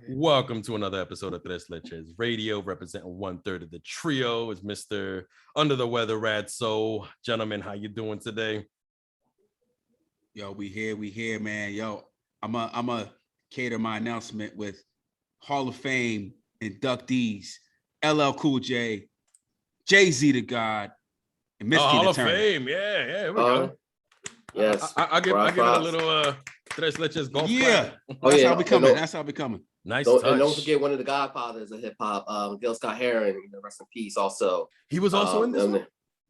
Welcome to another episode of Tres Leches Radio. Representing 1/3 of the trio is Mr. Under the Weather Rad Soul. Gentlemen, how you doing today? Yo, we here, man. Yo, I'm a cater my announcement with Hall of Fame inductees, LL Cool J, Jay-Z the God, and Miss Hall of Turner. Fame, yeah, here we go. Yes, I give it a little Tres Leches golf clap. That's how we coming. That's how we coming. Nice touch. And don't forget one of the godfathers of hip hop, Gil Scott-Heron, rest in peace. Also, he was also in this one?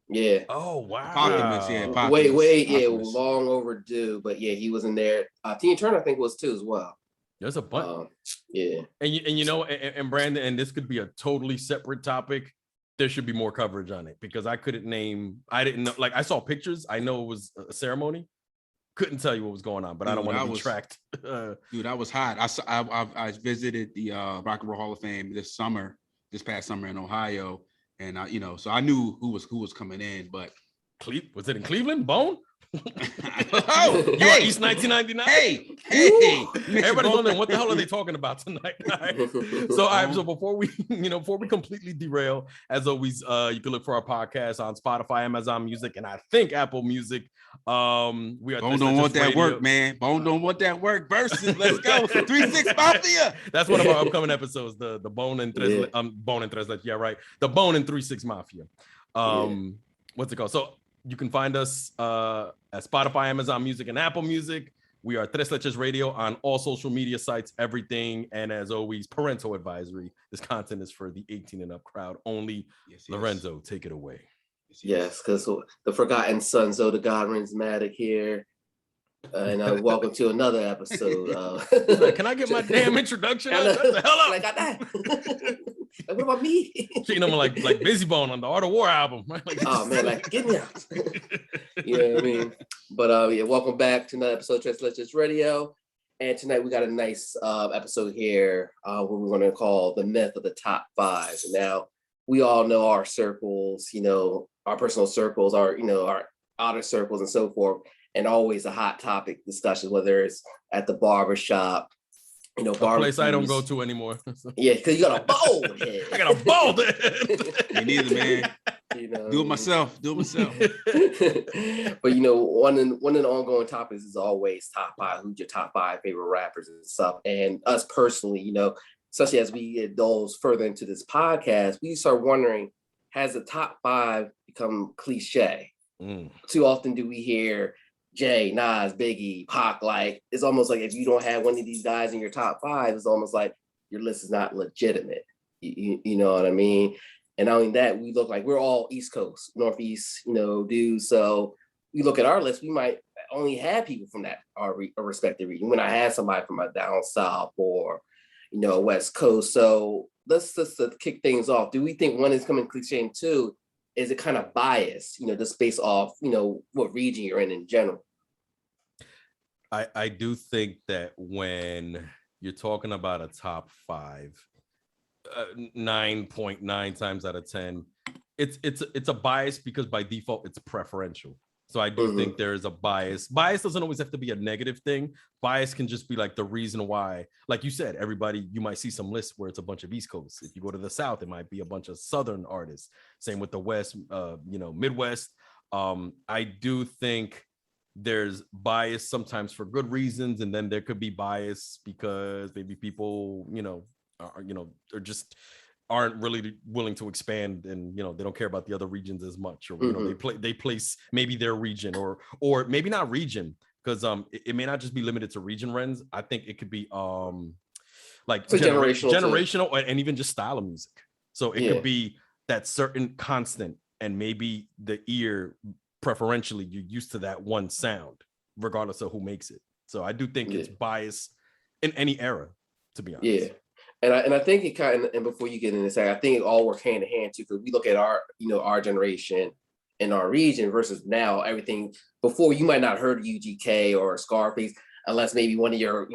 Yeah. Oh wow. Apocalypse. Wait, long overdue, but yeah, he was in there. Tina Turner, I think, was too as well. There's a bunch. Yeah. And Brandon, and this could be a totally separate topic. There should be more coverage on it because I didn't know, like I saw pictures. I know it was a ceremony. Couldn't tell you what was going on, but I don't want to be tracked. Dude, I was hot. I visited the Rock and Roll Hall of Fame this past summer in Ohio, and so I knew who was coming in. But was it in Cleveland? Bone? Oh, you are East 1999. Hey! Everybody's wondering what the hell are they talking about tonight? So before we completely derail, as always, you can look for our podcast on Spotify, Amazon Music, and I think Apple Music. We are Bone don't want that work, man. Bone don't want that work. Versus, let's go. 3-6 Mafia. That's one of our upcoming episodes. The Bone and Tres. Bone and Tres. Yeah, right. The Bone and 3-6 Mafia. What's it called? So you can find us at Spotify, Amazon Music, and Apple Music. We are Tres Leches Radio on all social media sites, everything. And as always, parental advisory. This content is for the 18 and up crowd only. Yes. Lorenzo, take it away. Yes, because the forgotten sons of the God Rinsmatic here. And welcome to another episode. Can I get my damn introduction? What the hell up? I got that. Like, what about me? Treating them like Busy Bone on the Art of War album. Oh man, like get me out. You know what I mean? But welcome back to another episode of Tres Leches Radio. And tonight we got a nice episode here where we're going to call the myth of the top five. Now we all know our circles, our personal circles, our outer circles and so forth. And always a hot topic discussion, whether it's at the barbershop, a place I don't go to anymore. Yeah, because you got a bald head. I got a bald head. Me neither, man. Do it myself. But one of the ongoing topics is always top five. Who's your top five favorite rappers and stuff? And us personally, especially as we indulge further into this podcast, we start wondering, has the top five become cliche? Too often do we hear Jay, Nas, Biggie, Pac, like it's almost like if you don't have one of these guys in your top five, it's almost like your list is not legitimate. You know what I mean? And not only that, we look like we're all East Coast, Northeast, dudes. So we look at our list, we might only have people from that our respective region. When I had somebody from a down south or West Coast. So let's just kick things off. Do we think one is coming cliche and two? Is it kind of biased, just based off, what region you're in general? I do think that when you're talking about a top five, 9.9 times out of 10, it's a bias because by default it's preferential. So I do think there is a bias. Bias doesn't always have to be a negative thing. Bias can just be like the reason why, like you said, you might see some lists where it's a bunch of East Coast. If you go to the South, it might be a bunch of Southern artists. Same with the West, Midwest. I do think there's bias sometimes for good reasons. And then there could be bias because maybe people, are just aren't really willing to expand and they don't care about the other regions as much, or they place maybe their region or maybe not region, because it may not just be limited to region rens. I think it could be like generational and even just style of music. So it could be that certain constant, and maybe the ear preferentially you're used to that one sound regardless of who makes it. So I do think it's bias in any era, to be honest. Yeah. And I think it kind of, and before you get into this, I think it all works hand in hand too, because we look at our generation in our region versus now everything. Before, you might not heard of UGK or Scarface unless maybe one of your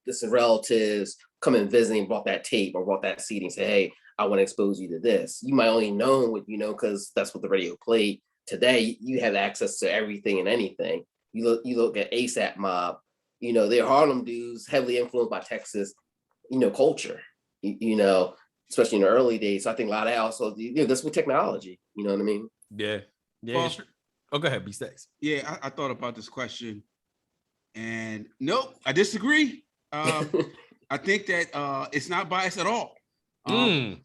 distant relatives come and visit and brought that tape or brought that CD and say, hey, I want to expose you to this. You might only know what because that's what the radio played. Today you have access to everything and anything. You look at ASAP Mob, they're Harlem dudes, heavily influenced by Texas. culture, especially in the early days. So I think a lot of that also, that's with technology, you know what I mean? Yeah. Well, Sure. Oh, go ahead, B-Stacks. Yeah, I thought about this question, and nope, I disagree. I think that it's not biased at all.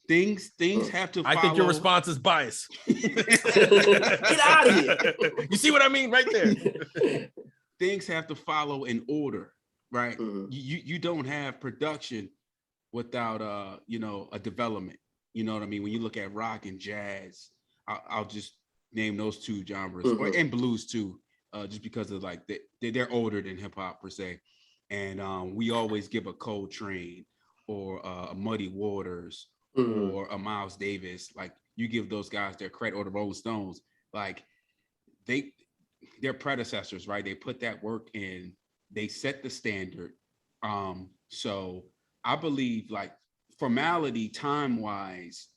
Things have to follow. I think your response is biased. Get out of here. You see what I mean right there? Things have to follow in order, right? Mm-hmm. You don't have production without a development. You know what I mean? When you look at rock and jazz, I'll just name those two genres, and blues too, just because of like they're older than hip hop per se. And we always give a Coltrane or a Muddy Waters or a Miles Davis. Like, you give those guys their credit, or the Rolling Stones. Like, their predecessors, right? They put that work in. They set the standard. So I believe, like, formality time wise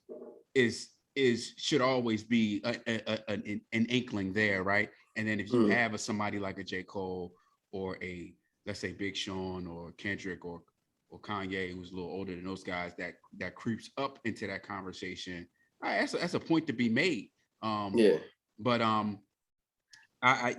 should always be an inkling there, right? And then if you have somebody like a J. Cole or a, let's say, Big Sean or Kendrick or Kanye, who's a little older than those guys, that creeps up into that conversation, all right, that's a point to be made. But I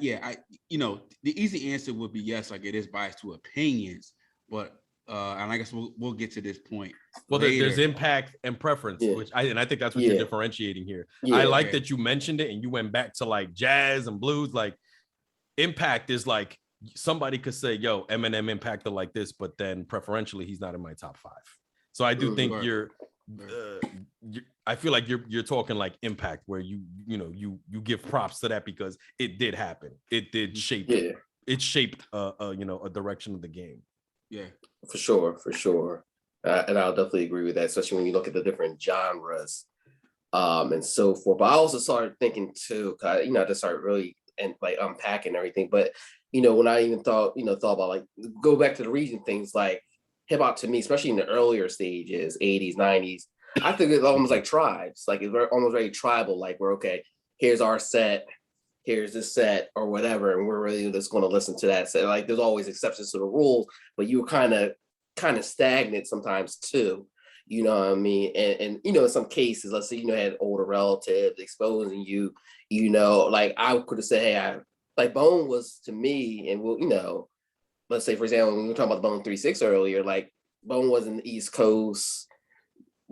the easy answer would be yes, like, it is biased to opinions, but and I guess we'll get to this point. Well, there's impact and preference, which I think that's what you're differentiating here. I like that you mentioned it and you went back to like jazz and blues. Like, impact is like, somebody could say, yo, Eminem impacted like this, but then preferentially he's not in my top 5. So I do think I feel like you're talking like impact, where you give props to that because it did happen. It did shape. It shaped a direction of the game. Yeah, for sure. And I'll definitely agree with that, especially when you look at the different genres and so forth. But I also started thinking too, I just started really unpacking everything. But when I even thought about, like, go back to the region things, like hip hop to me, especially in the earlier stages, 80s, 90s, I think it's almost like tribes. Like, it's almost very tribal. Like, we're okay, here's our set, here's this set or whatever, and we're really just going to listen to that set. Like, there's always exceptions to the rules, but you were kind of stagnant sometimes too. You know what I mean? And in some cases, let's say, had older relatives exposing you, like, I could have said, hey, like, Bone was to me, and let's say, for example, when we were talking about the Bone 3-6 earlier, like, Bone was in the East Coast,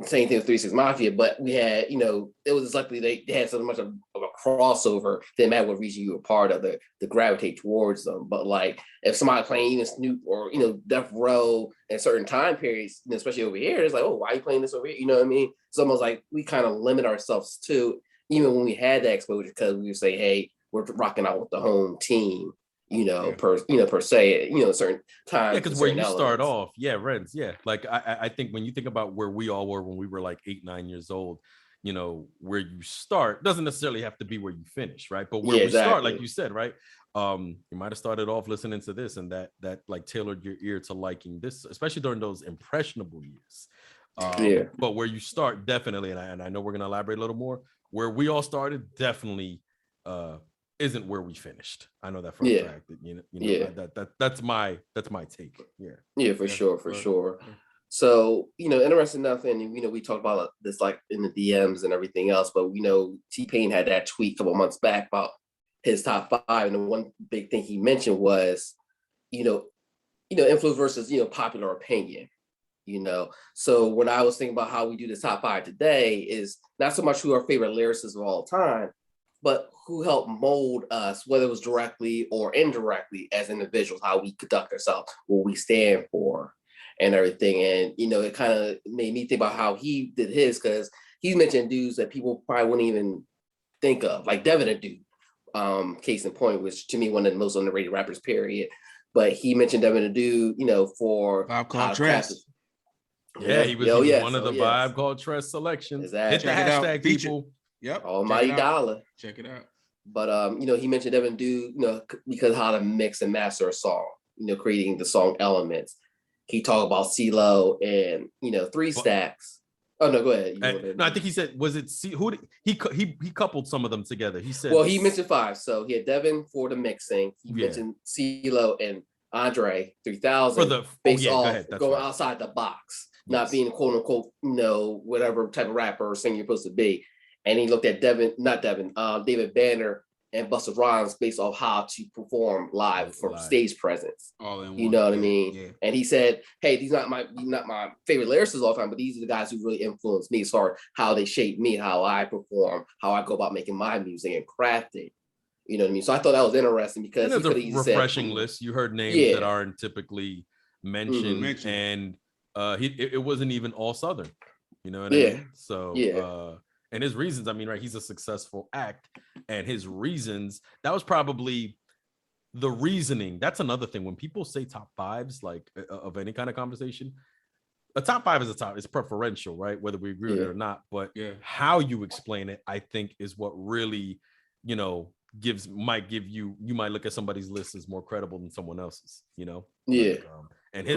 same thing with 3-6 Mafia, but we had, it was likely they had so much of a crossover, didn't matter what region you were part of, to gravitate towards them. But like, if somebody playing even Snoop or Death Row in certain time periods, especially over here, it's like, oh, why are you playing this over here? You know what I mean? It's almost like we kind of limit ourselves to, even when we had that exposure, because we would say, hey, we're rocking out with the home team. Per se, certain times. Yeah, because where you start off, Reds, like I think when you think about where we all were when we were like 8-9 years old, where you start doesn't necessarily have to be where you finish, right? But where we start, like you said, right? You might have started off listening to this, and that like tailored your ear to liking this, especially during those impressionable years. But where you start, definitely, and I know we're gonna elaborate a little more. Where we all started, definitely. Isn't where we finished. I know that for a fact. That that's my take. For sure. So interesting enough, and we talked about this like in the DMs and everything else, but T-Pain had that tweet a couple months back about his top 5, and the one big thing he mentioned was influence versus popular opinion. So when I was thinking about how we do the top 5 today, is not so much who our favorite lyricists of all time, but who helped mold us, whether it was directly or indirectly as individuals, how we conduct ourselves, what we stand for, and everything. And, it kind of made me think about how he did his, because he's mentioned dudes that people probably wouldn't even think of, like Devin Adu, case in point, which to me, one of the most underrated rappers, period. But he mentioned Devin Adu, for Vibe Called Tres. Yeah, he was one of the Vibe Called Tres selections. Exactly. Hit the hashtag, people. Yep. Almighty Dollar. Check it out. But he mentioned Devin Adu, because how to mix and master a song, creating the song elements. He talked about CeeLo and 3 Stacks. Oh no, go ahead. No, I think he said, was it he coupled some of them together. He said, well, he mentioned 5. So he had Devin for the mixing. He mentioned CeeLo and Andre 3000 for the going outside the box. not being quote unquote, whatever type of rapper or singer you're supposed to be. And he looked at David Banner and Busta Rhymes based off how to perform live for stage presence. All in one. You know what I mean? Yeah. And he said, hey, these are not my favorite lyricists all the time, but these are the guys who really influenced me as far as how they shape me, how I perform, how I go about making my music and crafting. You know what I mean? So I thought that was interesting because it's a refreshing list. You heard names that aren't typically mentioned, and it wasn't even all Southern. You know what I mean? So and his reasons, I mean, right, he's a successful act, and his reasons, that was probably the reasoning. That's another thing. When people say top fives, like of any kind of conversation, a top five is it's preferential, right? Whether we agree with it or not. But how you explain it, I think, is what really, you might look at somebody's list as more credible than someone else's, and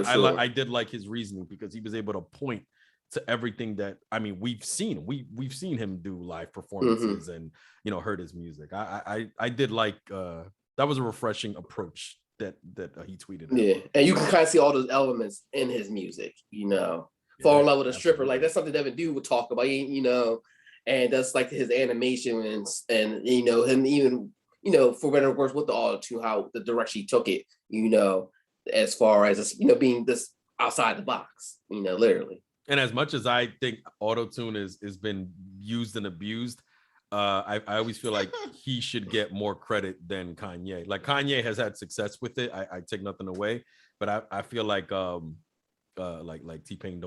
I did like his reasoning, because he was able to point to everything that, I mean, we've seen him do live performances and heard his music. I did like that was a refreshing approach that he tweeted out. And you can kind of see all those elements in his music, fall in love with a stripper, like that's something Devin Dude would talk about, and that's like his animation and him even for better or worse with the auto-tune, how the direction he took it, as far as being this outside the box, literally. And as much as I think auto-tune has been used and abused, I always feel like he should get more credit than Kanye. Like Kanye has had success with it. I take nothing away, but I feel like T-Pain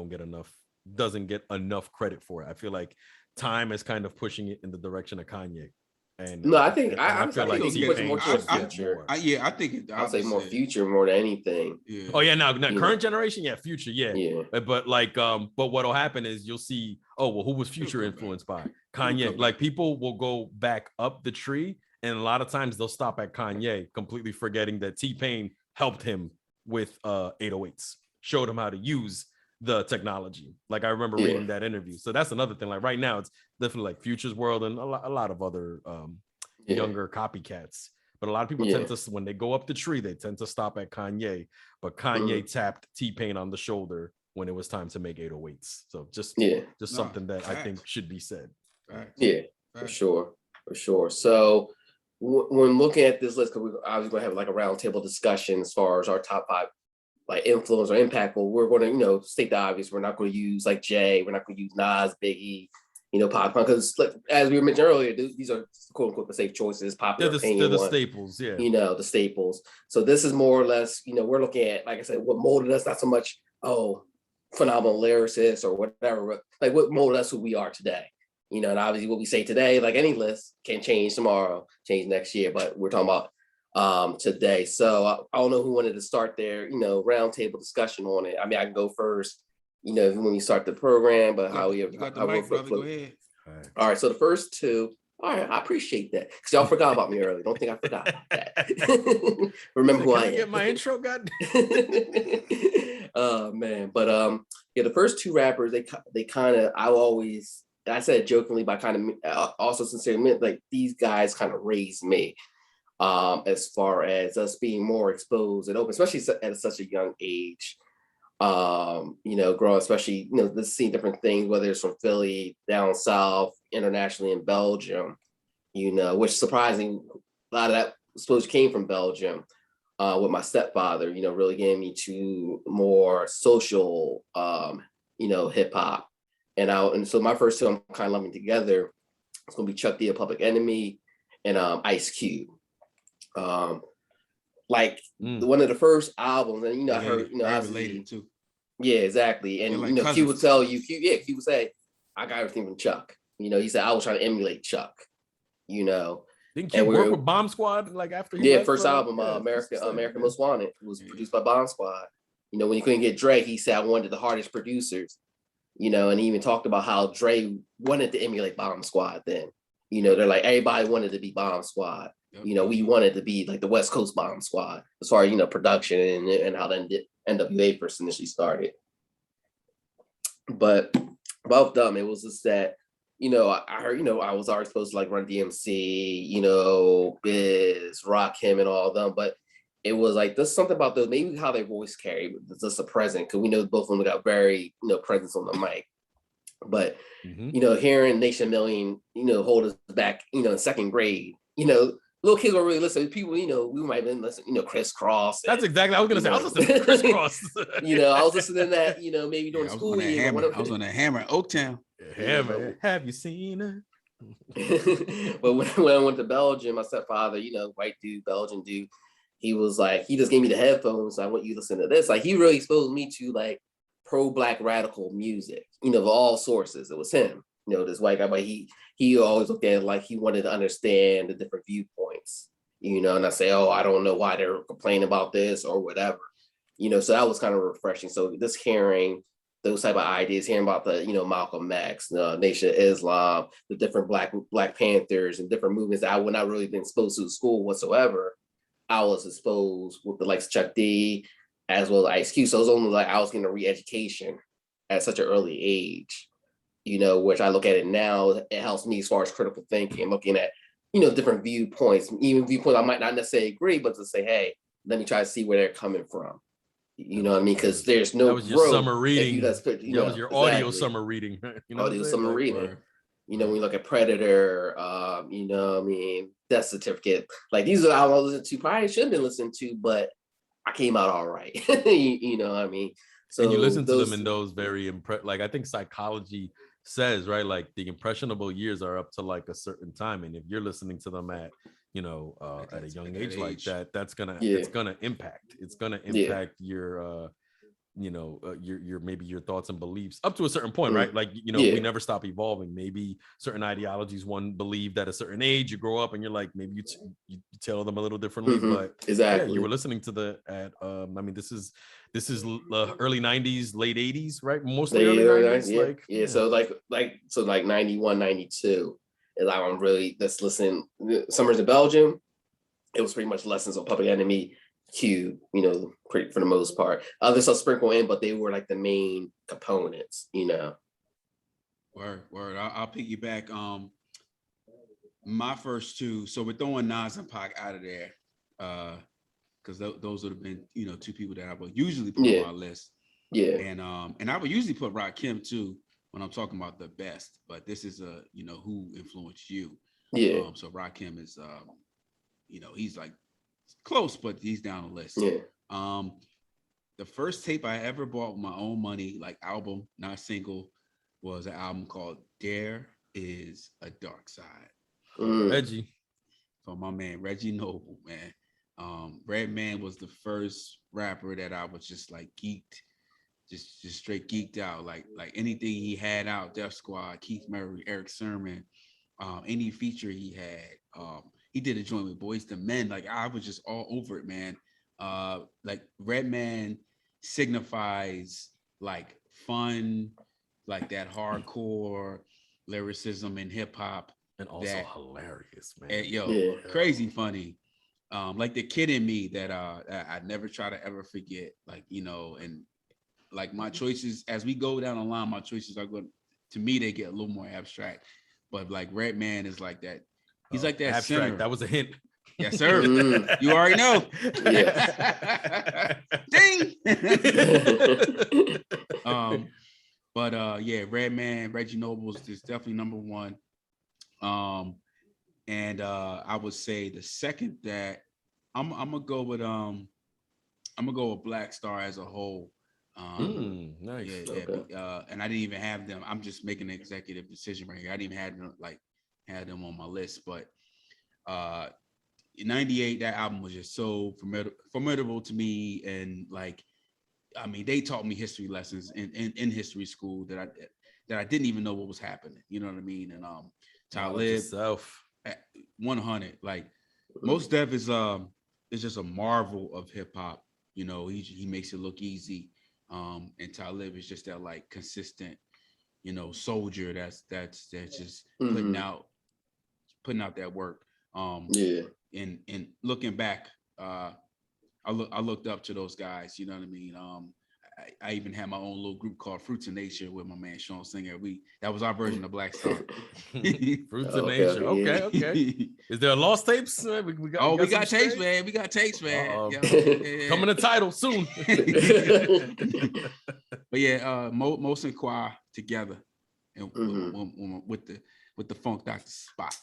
doesn't get enough credit for it. I feel like time is kind of pushing it in the direction of Kanye. And no, I think I feel like he's pushing more towards future. I think I'll say more future more than anything. Yeah. Oh yeah, now current generation, future, But but what'll happen is you'll see, who was Future influenced by? Kanye. Like people will go back up the tree, and a lot of times they'll stop at Kanye, completely forgetting that T-Pain helped him with 808s, showed him how to use the technology. Like I remember reading that interview. So that's another thing. Like right now, it's definitely like Future's world and a lot of other younger copycats. But a lot of people tend to, when they go up the tree, they tend to stop at Kanye. But Kanye tapped T-Pain on the shoulder when it was time to make 808s. So just something that I think should be said. For sure. So when looking at this list, because we're obviously going to have like a roundtable discussion as far as our top 5 like influence or impactful, we're going to, state the obvious. We're not going to use like Jay. We're not going to use Nas, Biggie, Pop Punk, because as we mentioned earlier, these are quote unquote the safe choices. Popular opinion, they're the staples, the staples. So this is more or less, we're looking at, like I said, what molded us, not so much phenomenal lyricists or whatever, but like what molded us who we are today. And obviously what we say today, like any list, can change tomorrow, change next year, but we're talking about today. So I don't know who wanted to start their roundtable discussion on it. I mean, I can go first, when we start the program, but go ahead. All right, so the first two. All right, I appreciate that, because y'all forgot about me earlier. Don't think I forgot that. Remember who I am. Get my intro, God. Oh man, but the first two rappers, they kind of, I said it jokingly, but kind of also sincerely meant like these guys kind of raised me. As far as us being more exposed and open, especially at such a young age, growing, especially, just seeing different things, whether it's from Philly, down south, internationally in Belgium, which surprising, a lot of that I suppose came from Belgium, with my stepfather, really getting me to more social, hip hop. And so my first two I'm kind of lumping together. It's going to be Chuck D, Public Enemy, and Ice Cube. One of the first albums, and I heard, related too. Yeah, exactly. And like Q would tell you, Q would say, I got everything from Chuck. He said I was trying to emulate Chuck. Didn't Q work with Bomb Squad after he left, first album, America Most Wanted, was produced by Bomb Squad. When you couldn't get Dre, he said I wanted the hardest producers. And he even talked about how Dre wanted to emulate Bomb Squad then. They're like, everybody wanted to be Bomb Squad. Yep. We wanted to be like the West Coast Bomb Squad as far as, production and how the NWA first initially started. But both them, it was just that, I heard, I was already supposed to like Run DMC, Biz, Rakim and all of them. But it was like there's something about those, maybe how their voice carried, just a present, because we know both of them got very, presence on the mic. But hearing Nation Million, hold us back, in second grade, little kids were really listening. People, we might have been listening, Crisscross. That's exactly. I was gonna say. I was listening to Crisscross. I was listening to that. Maybe during school year. I was on a hammer in Oaktown. Hammer. Have you seen her? But when I went to Belgium, my stepfather, white dude, Belgian dude, he was like, he just gave me the headphones. So I want you to listen to this. Like, he really exposed me to like pro-black radical music, of all sources. It was him, this white guy, but he always looked at it like he wanted to understand the different viewpoints, and I say, oh, I don't know why they're complaining about this or whatever, so that was kind of refreshing. So just hearing those type of ideas, hearing about the, Malcolm X, the Nation of Islam, the different Black Panthers and different movements that I would not really been exposed to in school whatsoever. I was exposed with the likes of Chuck D as well as Ice Cube. So it was only like I was getting a re-education at such an early age, which I look at it now, it helps me as far as critical thinking, looking at, different viewpoints, even viewpoints I might not necessarily agree, but to say, hey, let me try to see where they're coming from. You know what I mean? Because there's no. That was your summer reading. That was your audio exactly. summer reading. Audio summer reading. When you look at Predator, Death Certificate, like these are the albums I listened to. Probably shouldn't have been listened to, but I came out all right. You know what I mean? So and you listen to them in those very like I think psychology says, right? Like the impressionable years are up to like a certain time, and if you're listening to them at at a young age like that, it's gonna impact your your maybe your thoughts and beliefs up to a certain point, right? Like we never stop evolving. Maybe certain ideologies one believed at a certain age, you grow up and you're like, maybe you tell them a little differently, but exactly, you were listening to this is early 90s, late 80s, right? Mostly early 90s, so like 91, 92 is like I'm really just listening. Summers in Belgium, it was pretty much lessons on Public Enemy, Q, for the most part. Others will sprinkle in, but they were like the main components, Word. I'll piggyback. My first two. So we're throwing Nas and Pac out of there, because those would have been, two people that I would usually put on my list. Yeah. And I would usually put Rakim too when I'm talking about the best. But this is who influenced you. Yeah. So Rakim is he's like close, but he's down the list. Yeah. The first tape I ever bought with my own money, like album, not single, was an album called There Is a Dark Side. Reggie. So my man Reggie Noble, man. Redman was the first rapper that I was just like geeked, just straight geeked out. Like anything he had out, Def Squad, Keith Murray, Eric Sermon, any feature he had. He did a joint with Boyz II Men. Like I was just all over it, man. Like Redman signifies like fun, like that hardcore lyricism and hip hop, and also hilarious, man. Crazy funny. Like the kid in me that I never try to ever forget. Like and like my choices as we go down the line, my choices are going to me. They get a little more abstract, but like Redman is like that. He's like that abstract. Center. That was a hint. Yes, sir. You already know. Ding. Redman, Reggie Noble is definitely number one. And I would say the second that I'm gonna go with Black Star as a whole. Nice. And I didn't even have them. I'm just making an executive decision right here. I didn't even had them on my list, but in 98 that album was just so formidable to me, and like I mean they taught me history lessons in history school that I didn't even know what was happening, you know what I mean? And Talib 100, like Mos Def is just a marvel of hip hop, he makes it look easy, and Talib is just that like consistent soldier that's just putting out that work. And looking back, I looked up to those guys, you know what I mean? I even had my own little group called Fruits of Nature with my man Sean Singer. That was our version of Black Star. Fruits of Nature. Okay. Is there a lost tapes? We got tapes, man. We got tapes, man. Yeah. Coming to title soon. But yeah, Most and Choir together, and with the Funk Doctor Spot.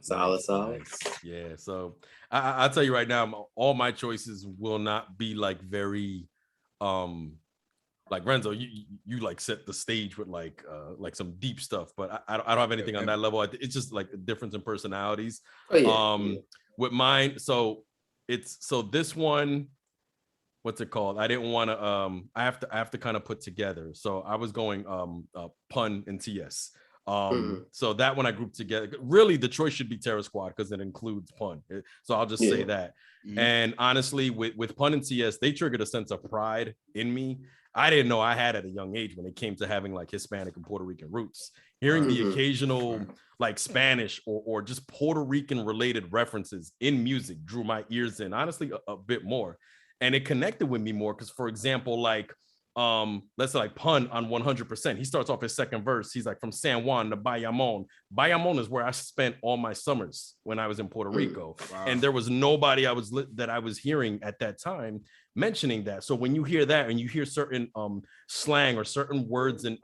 Solid. Nice. Yeah. So I'll tell you right now, all my choices will not be like very, like Renzo, you like set the stage with like some deep stuff, but I don't have anything on that level. It's just like a difference in personalities. With mine, so this one, what's it called? I didn't want to I have to kind of put together. So I was going Pun and TS. So that one I grouped together. Really, the choice should be Terror Squad because it includes Pun. So I'll just say that. And honestly, with Pun and TS, they triggered a sense of pride in me. I didn't know I had at a young age when it came to having like Hispanic and Puerto Rican roots. Hearing the occasional like Spanish or just Puerto Rican related references in music drew my ears in, honestly, a bit more. And it connected with me more because, for example, like let's say like Pun on 100%, he starts off his second verse, he's like, from San Juan to Bayamon. Bayamon is where I spent all my summers when I was in Puerto Rico. Wow. And there was nobody that I was hearing at that time mentioning that. So when you hear that and you hear certain slang or certain words and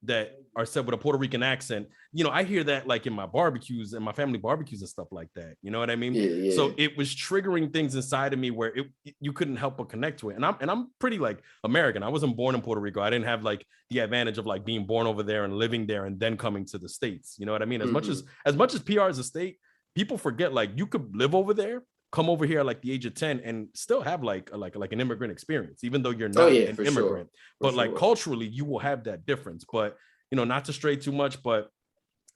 that are said with a Puerto Rican accent, you know, I hear that like in my barbecues and my family barbecues and stuff like that. You know what I mean? Yeah. So it was triggering things inside of me where you couldn't help but connect to it. And I'm pretty like American. I wasn't born in Puerto Rico. I didn't have like the advantage of like being born over there and living there and then coming to the States. You know what I mean? As much as PR is a state, people forget like you could live over there, come over here at like the age of 10 and still have like an immigrant experience, even though you're not an immigrant. But like culturally, you will have that difference. But you know, not to stray too much, but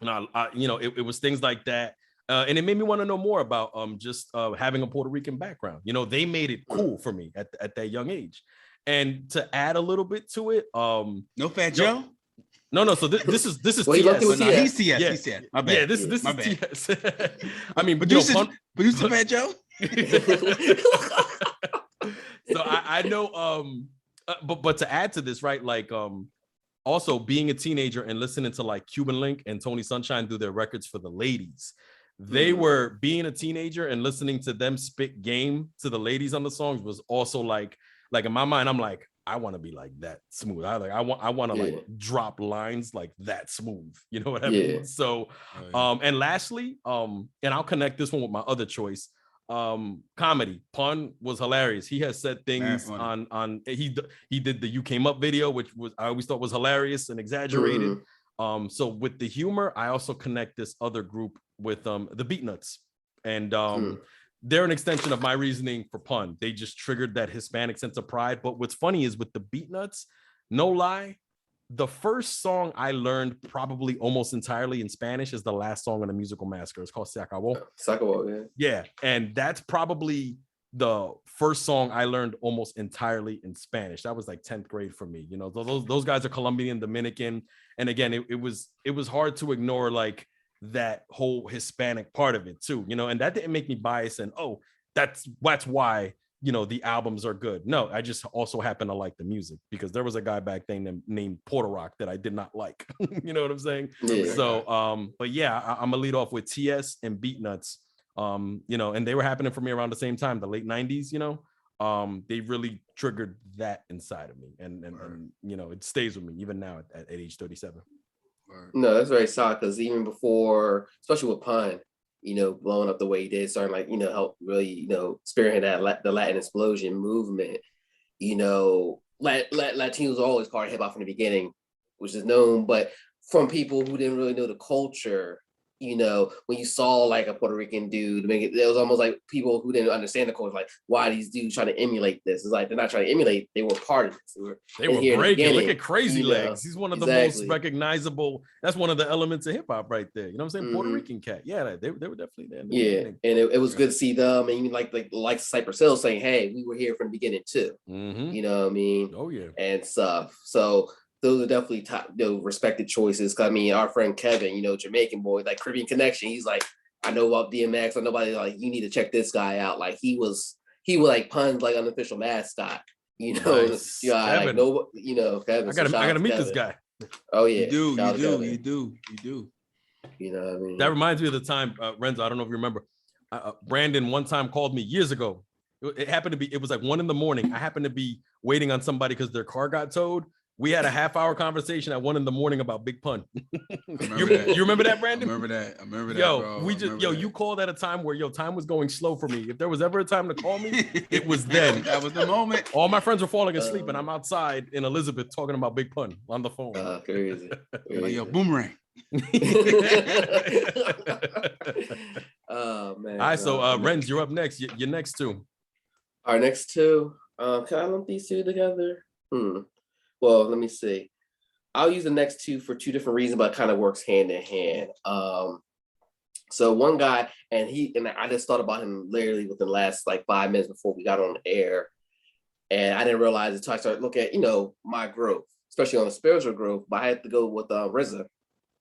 you know, it was things like that. And it made me want to know more about just having a Puerto Rican background. You know, they made it cool for me at that young age. And to add a little bit to it, no Fat Joe. No. So this is well, TS. No, he's TS. Yeah. He's TS. My bad. Yeah, this is TS. I mean, producer Fat Joe. So I know, but to add to this, right? Like, also being a teenager and listening to like Cuban Link and Tony Sunshine do their records for the ladies. They were being a teenager and listening to them spit game to the ladies on the songs was also like in my mind, I'm like, I want to be like that smooth. I want to like drop lines like that smooth. You know what I mean? So, and lastly, and I'll connect this one with my other choice. Comedy. Pun was hilarious. He has said things on he did the You Came Up video, which I always thought was hilarious and exaggerated. So with the humor, I also connect this other group with the Beatnuts. And they're an extension of my reasoning for Pun. They just triggered that Hispanic sense of pride. But what's funny is with the Beatnuts, no lie, the first song I learned probably almost entirely in Spanish is the last song on the Musical Massacre. It's called Se Acabó. Se Acabó, yeah. And that's probably the first song I learned almost entirely in Spanish. That was like 10th grade for me. You know, those guys are Colombian, Dominican. And again, it was hard to ignore like that whole Hispanic part of it too, you know, and that didn't make me biased and that's why, you know, the albums are good. No, I just also happen to like the music because there was a guy back then named Porter Rock that I did not like. You know what I'm saying? Yeah. So but yeah, I'm gonna lead off with TS and Beatnuts. You know, and they were happening for me around the same time, the late 90s, you know. They really triggered that inside of me and you know, it stays with me even now at age 37. No, that's very solid because even before, especially with Pun, you know, blowing up the way he did, starting like, you know, help really, you know, spearhead the Latin explosion movement. You know, Latinos are always part of hip hop from the beginning, which is known, but from people who didn't really know the culture, you know, when you saw like a Puerto Rican dude, it was almost like people who didn't understand the culture, like, why are these dudes trying to emulate this? It's like they're not trying to emulate, they were part of this. They were breaking. Look at Crazy Legs. He's one of the most recognizable. That's one of the elements of hip hop right there. You know what I'm saying? Puerto Rican cat. Yeah, they were definitely there. And it was good to see them. And even like Cypress Hill saying, hey, we were here from the beginning too. You know what I mean? Oh yeah. And stuff. So those are definitely top, you know, respected choices. I mean, our friend Kevin, you know, Jamaican boy, like Caribbean Connection, he's like, I know about DMX, or nobody like, you need to check this guy out. Like he was like Pun's like unofficial mascot. You know, Nice. yeah, like no, you know, Kevin. I gotta meet this guy. Oh yeah, You shout out to Kevin. do. You know what I mean? That reminds me of the time, Renzo, I don't know if you remember, Brandon one time called me years ago. It happened to be, it was like 1 a.m. I happened to be waiting on somebody because their car got towed. We had a half-hour conversation at 1 a.m. about Big Pun. You remember that, Brandon? I remember that. Yo, bro. you called at a time where time was going slow for me. If there was ever a time to call me, it was then. That was the moment. All my friends were falling asleep, and I'm outside in Elizabeth talking about Big Pun on the phone. Crazy. Like, yo, boomerang. Oh man. All right, so Renz, you're up next. You're next two. Our next two. Can I lump these two together? Well, let me see. I'll use the next two for two different reasons, but it kind of works hand in hand. So one guy, and I just thought about him literally within the last like 5 minutes before we got on the air. And I didn't realize until I started looking at, my growth, especially on the spiritual growth, but I had to go with RZA.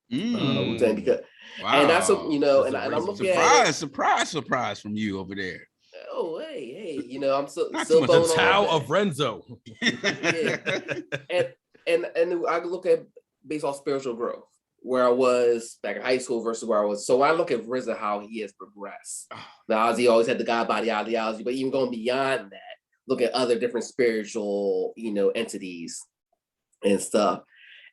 Because, wow. And that's, and I'm looking at surprise from you over there. Oh, hey, I'm still the Tao of Renzo. Yeah. And I look at based off spiritual growth, where I was back in high school versus where I was. So when I look at RZA, how he has progressed. Now, he always had the God body ideology, but even going beyond that, look at other different spiritual, entities and stuff.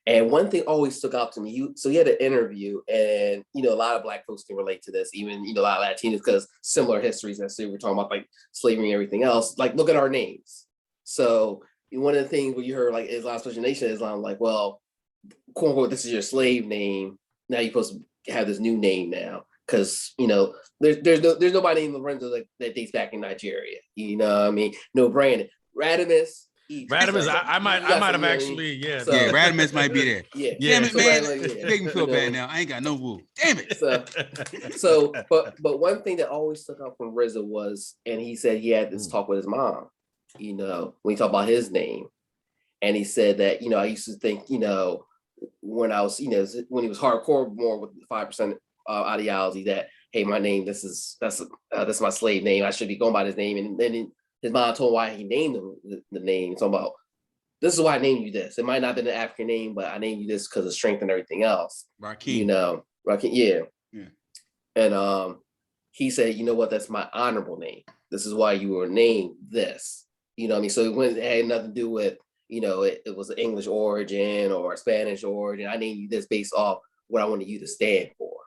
And one thing always stuck out to me. So he had an interview, and a lot of Black folks can relate to this, even a lot of Latinos, because similar histories. As we're talking about like slavery and everything else. Like, look at our names. So one of the things where you heard like Islam, especially Nation Islam, like, well, quote unquote, this is your slave name. Now you're supposed to have this new name now, because there's nobody named Lorenzo that dates back in Nigeria. You know what I mean? No Brandon, Radimus. Radimus, I might have actually, yeah. So, yeah, Radimus might be there. Yeah. Damn it, man. Make me feel bad now. I ain't got no wool. Damn it. So but one thing that always stuck out from RZA was, and he said he had this talk with his mom, when he talked about his name. And he said that, I used to think, when I was, when he was hardcore more with the 5% ideology that, hey, my name, that's my slave name. I should be going by this name. And then his mom told him why he named him the name. Talking about, this is why I named you this. It might not have been an African name, but I named you this because of strength and everything else. Rakim. Rakim, yeah. And he said, you know what, that's my honorable name. This is why you were named this. You know what I mean? So it had nothing to do with, it was an English origin or a Spanish origin. I named you this based off what I wanted you to stand for.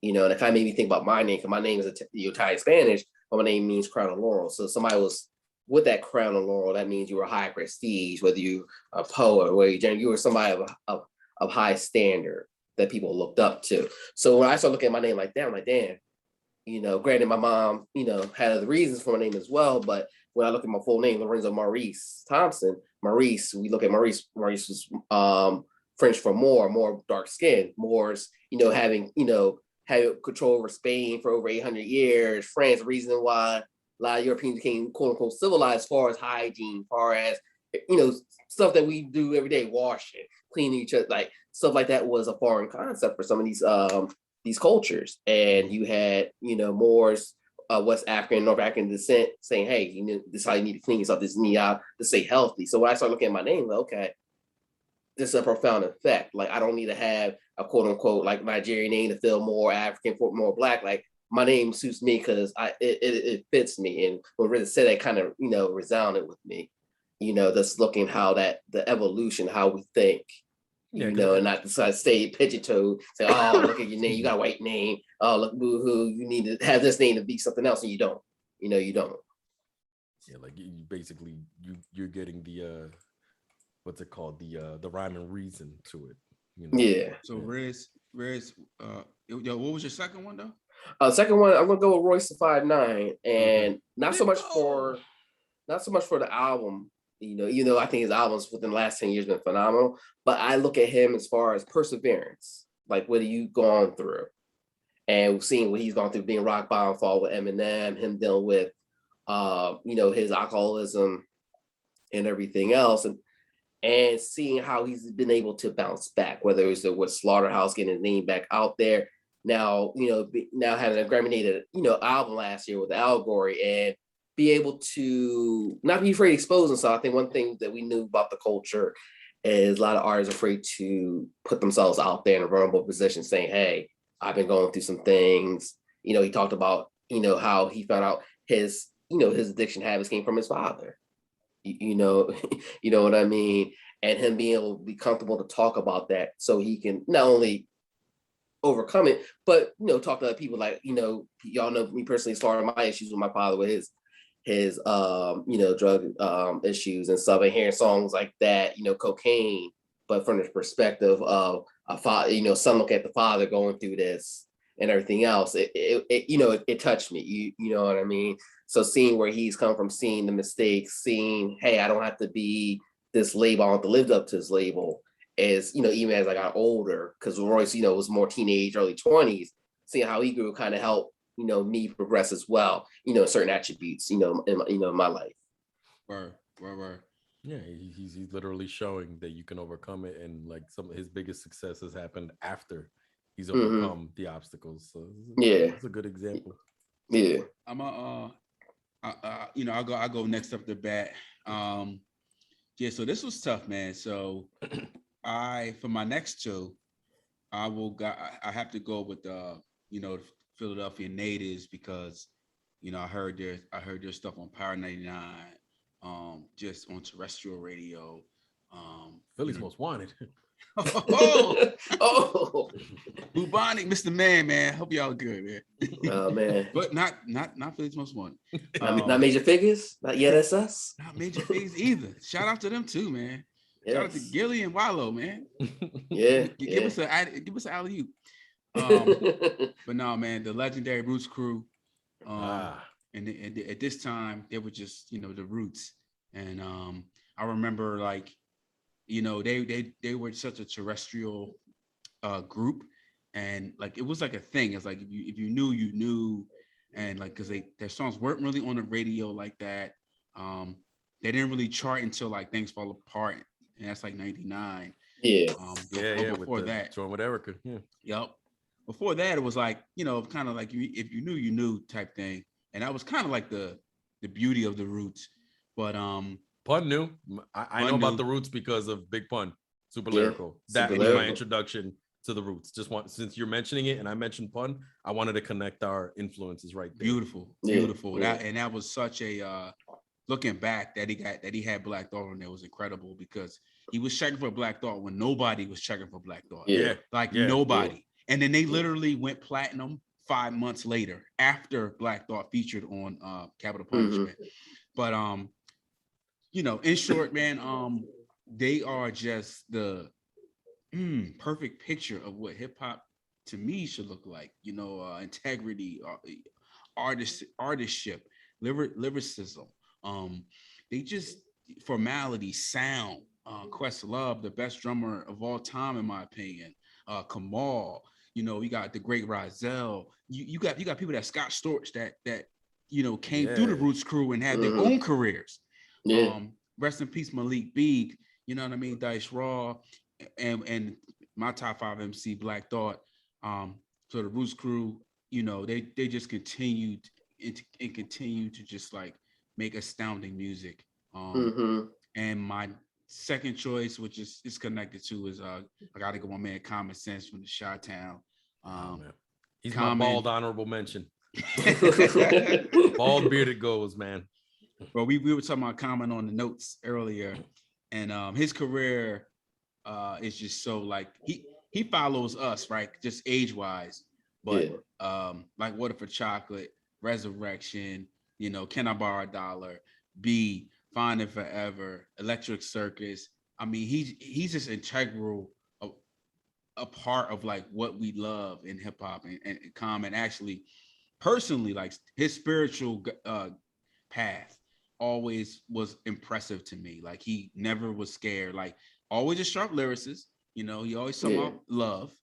And it kind of made me think about my name, because my name is Italian Spanish, but my name means crown of laurel. So somebody was with that crown of laurel, that means you were high prestige, whether you a poet or you were somebody of high standard that people looked up to. So when I started looking at my name like that, I'm like, damn, granted my mom, had other reasons for my name as well. But when I look at my full name, Lorenzo Maurice Thompson, we look at Maurice was French for more dark skin, Moors, having control over Spain for over 800 years, France, reason why a lot of Europeans became quote unquote civilized as far as hygiene, as far as, stuff that we do every day, washing, cleaning each other, like stuff like that was a foreign concept for some of these cultures. And you had, Moors, West African, North African descent saying, hey, this is how you need to clean yourself, this is need to stay healthy. So when I started looking at my name, like, okay, this is a profound effect. Like, I don't need to have a quote unquote like Nigerian name to feel more African, more Black. Like, my name suits me because it fits me. And when RZA said that, kind of resounded with me. Just looking how that the evolution, how we think, and not decide to stay pigeon-toed, say, oh, look at your name, you got a white name. Oh, look, boo-hoo, you need to have this name to be something else, and you don't. You don't. Yeah, like you basically you're getting the what's it called, the rhyme and reason to it. Yeah. So Rez, what was your second one though? Second one, I'm gonna go with Royce the 5'9", and not so much for the album. Even though I think his albums within the last 10 years been phenomenal, but I look at him as far as perseverance, like what have you gone through, and seeing what he's gone through, being rock bottom, fall with Eminem, him dealing with, his alcoholism and everything else, and seeing how he's been able to bounce back, whether it's with Slaughterhouse getting his name back out there. Now, now having a Grammy-nominated, album last year with Allegory, and be able to not be afraid to expose themselves. I think one thing that we knew about the culture is a lot of artists are afraid to put themselves out there in a vulnerable position, saying, "Hey, I've been going through some things." You know, he talked about, you know, how he found out his, you know, his addiction habits came from his father. You know, you know what I mean? And him being able to be comfortable to talk about that so he can not only overcome it, but, you know, talk to other people. Like, you know, y'all know me personally, as far as my issues with my father with his you know, drug issues and stuff, and hearing songs like that, you know, cocaine, but from the perspective of a father, you know, son look at the father going through this and everything else, it you know, it touched me. You know what I mean? So seeing where he's come from, seeing the mistakes, seeing, hey, I don't have to be this label, I don't have to live up to this label, is, you know, even as I got older, because Royce, you know, was more teenage, early 20s, seeing how he grew kind of helped, you know, me progress as well, you know, certain attributes, you know, in my life. Word. Yeah, he's literally showing that you can overcome it, and like some of his biggest successes happened after he's overcome the obstacles. So yeah, it's a good example. Yeah, I'm you know, I'll go next up the bat. Yeah, so this was tough, man. So for my next two, I have to go with you know, Philadelphia natives, because, you know, I heard their stuff on Power 99, just on terrestrial radio. Philly's Most Wanted. Oh, oh, Bubonic, Mr. Man. Hope y'all good, man. oh man, But not Philly's Most Wanted. not Major Figures, not yet. That's us. Not Major Figures either. Shout out to them too, man. Yes. Shout out to Gilly and Wallow, man. Yeah, Give us an alley-oop. But no, man, the legendary Roots crew. And at this time, they were just, you know, the Roots. And I remember, like, you know, they were such a terrestrial group, and like it was like a thing. It's like if you knew, you knew, and like because their songs weren't really on the radio like that. They didn't really chart until like Things Fall Apart, and that's like '99. Yeah. Before that, Join with Erica. Yeah. Yep. Before that, it was like, you know, kind of like if you knew, you knew type thing, and that was kind of like the beauty of the Roots. But Pun knew. I know about the Roots because of Big Pun, Super Lyrical. That was my introduction to the Roots. Since you're mentioning it and I mentioned Pun, I wanted to connect our influences right there. Beautiful. Yeah. That was such a looking back that he had Black Thought on there was incredible, because he was checking for Black Thought when nobody was checking for Black Thought. Nobody. Yeah. And then they literally went platinum 5 months later after Black Thought featured on Capital Punishment. But you know, in short, man, they are just the perfect picture of what hip hop to me should look like. You know, integrity, artistship, lyricism. They just formality, sound. Questlove, the best drummer of all time, in my opinion. Kamal, you know, you got the great Rozelle. You got people that Scott Storch that you know came through the Roots crew and had their own careers. Yeah. Rest in peace, Malik Beek. You know what I mean? Dice Raw, and my top 5 MC, Black Thought. So the Roots crew, you know, they just continued and continue to just like make astounding music. And my second choice, which is connected to, is I gotta go my man Common Sense from the Chi-Town. He's Common. My bald honorable mention. Bald bearded goes, man. Well, we were talking about Common on the notes earlier, and his career is just so like he follows us, right? Just age wise, but like Water for Chocolate, Resurrection, you know, Can I Borrow a Dollar, B, Finding Forever, Electric Circus. I mean, he's just integral, a part of like what we love in hip hop, and Common actually personally, like his spiritual path always was impressive to me. Like he never was scared, like always a sharp lyricist, you know, he always talked about love.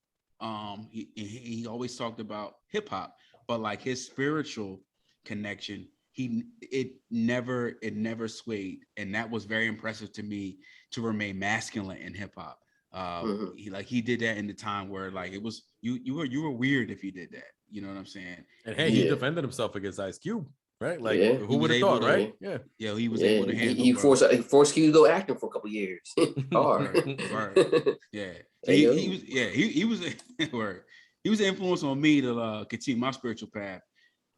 He always talked about hip hop, but like his spiritual connection, it never swayed, and that was very impressive to me, to remain masculine in hip hop. He did that in the time where like it was you were weird if you did that, you know what I'm saying? And hey, he defended himself against Ice Cube. right? Like who would have thought, right? Yeah, he was able to handle. He forced you to go acting for a couple years. Right. Yeah, he was he was an influence on me to continue my spiritual path.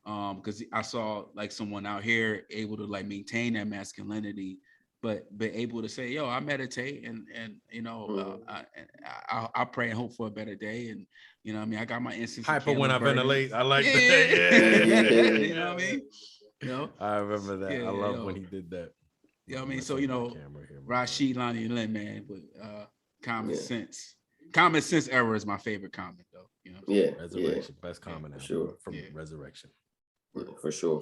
Because I saw like someone out here able to like maintain that masculinity, but able to say, "Yo, I meditate and you know, I pray and hope for a better day." And you know, what I mean, I got my instance. Hyper when I ventilate. I like that. Yeah. You know what I mean? You know, I remember that. I love when he did that. You know what I mean? So you know, Rashid, Lonnie, and Lynn, man, with common sense. Common sense error is my favorite comment, though. You know, Resurrection, best comment sure from Resurrection. For sure.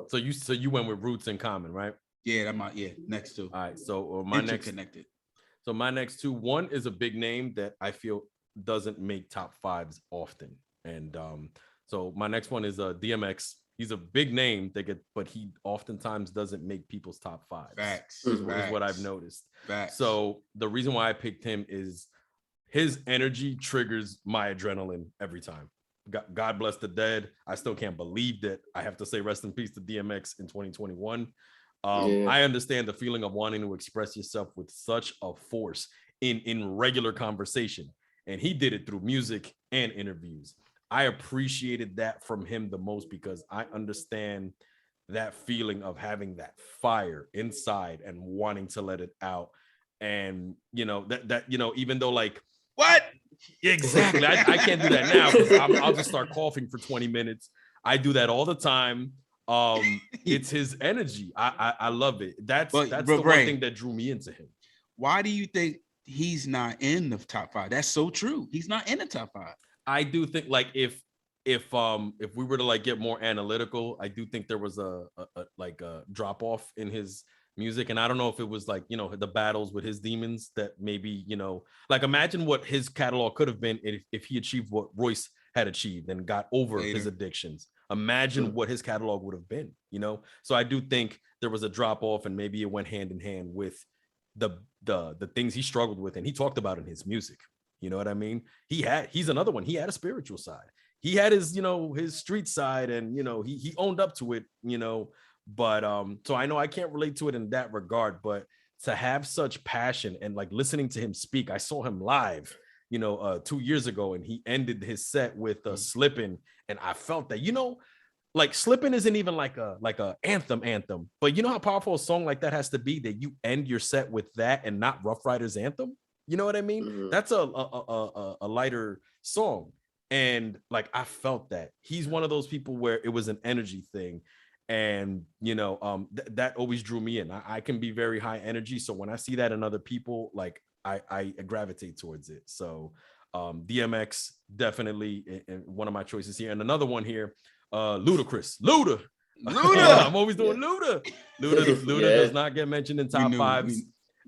So you went with Roots in Common, right? Yeah, that might next two. All right. So my next two. One is a big name that I feel doesn't make top fives often, and so my next one is DMX. He's a big name but he oftentimes doesn't make people's top fives. Facts. Is what I've noticed. Facts. So the reason why I picked him is his energy triggers my adrenaline every time. God bless the dead. I still can't believe that I have to say rest in peace to DMX in 2021. I understand the feeling of wanting to express yourself with such a force in regular conversation. And he did it through music and interviews. I appreciated that from him the most because I understand that feeling of having that fire inside and wanting to let it out. And, you know, that you know, even though like, what? Exactly. I can't do that now because I'll just start coughing for 20 minutes. I do that all the time. It's his energy. I love it. That's the one thing that drew me into him. Why do you think he's not in the top five? That's so true. He's not in the top five. I do think like if we were to like get more analytical, I do think there was a drop off in his music. And I don't know if it was like, you know, the battles with his demons that maybe, you know, like imagine what his catalog could have been if he achieved what Royce had achieved and got over his addictions. Imagine what his catalog would have been, you know? So I do think there was a drop off and maybe it went hand in hand with the things he struggled with. And he talked about in his music. You know what I mean? He's another one. He had a spiritual side. He had his, you know, his street side and, you know, he owned up to it, you know, but so I know I can't relate to it in that regard, but to have such passion and like listening to him speak, I saw him live, you know, 2 years ago, and he ended his set with Slippin', and I felt that, you know, like Slippin' isn't even like a anthem, but you know how powerful a song like that has to be that you end your set with that and not Rough Riders anthem. You know what I mean? Mm-hmm. That's a lighter song, and like I felt that he's one of those people where it was an energy thing. And, you know, that always drew me in. I can be very high energy. So when I see that in other people, like I gravitate towards it. So DMX definitely one of my choices here. And another one here, Ludacris. Luda. I'm always doing Luda. Luda does not get mentioned in top fives.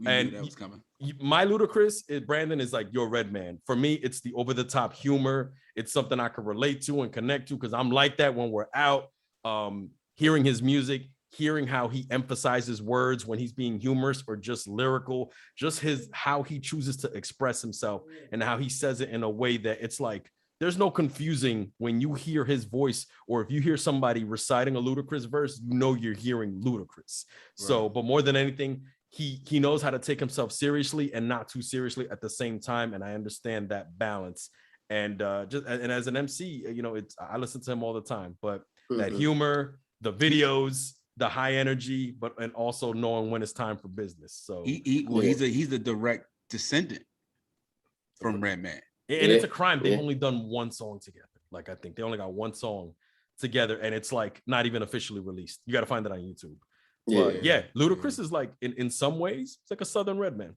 And that was coming. My Ludacris, Brandon, is like your Redman. For me, it's the over-the-top humor. It's something I can relate to and connect to because I'm like that when we're out. Hearing his music, hearing how he emphasizes words when he's being humorous or just lyrical, just how he chooses to express himself and how he says it in a way that it's like, there's no confusing when you hear his voice, or if you hear somebody reciting a Ludacris verse, you know you're hearing Ludacris. Right. So, but more than anything, he knows how to take himself seriously and not too seriously at the same time. And I understand that balance. And and as an MC, you know, I listen to him all the time, but that humor, the videos, the high energy, and also knowing when it's time for business. So he's a direct descendant from Redman. And it's a crime. They've only done one song together. Like, I think they only got one song together, and it's like not even officially released. You got to find that on YouTube. But Ludacris is like in some ways, it's like a Southern Redman.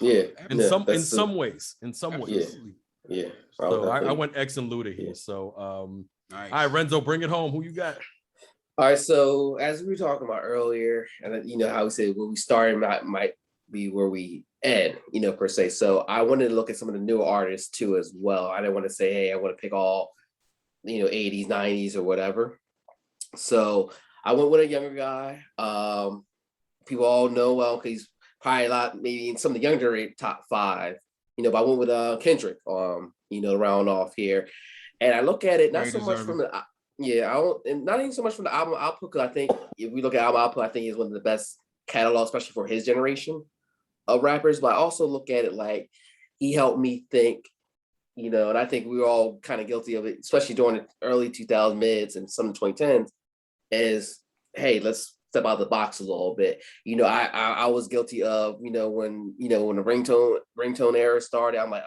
Yeah. In some ways. Yeah. So I went X and Luda here. So nice. All right, Renzo, bring it home. Who you got? All right, so as we were talking about earlier, and you know how we said where we started might be where we end, you know, per se. So I wanted to look at some of the newer artists too as well. I didn't want to say, hey, I want to pick all, you know, 80s, 90s or whatever. So I went with a younger guy. People all know well because he's probably a lot, maybe in some of the younger top five, you know, but I went with Kendrick, you know, round off here. And I look at it not so much from the Yeah, I don't, and not even so much from the album output, because I think if we look at album output, I think it's one of the best catalogs, especially for his generation of rappers. But I also look at it like he helped me think, you know, and I think we were all kind of guilty of it, especially during the early 2000s, mids and some of the 2010s, is, hey, let's step out of the box a little bit. You know, I was guilty of, you know, when the ringtone era started, I'm like,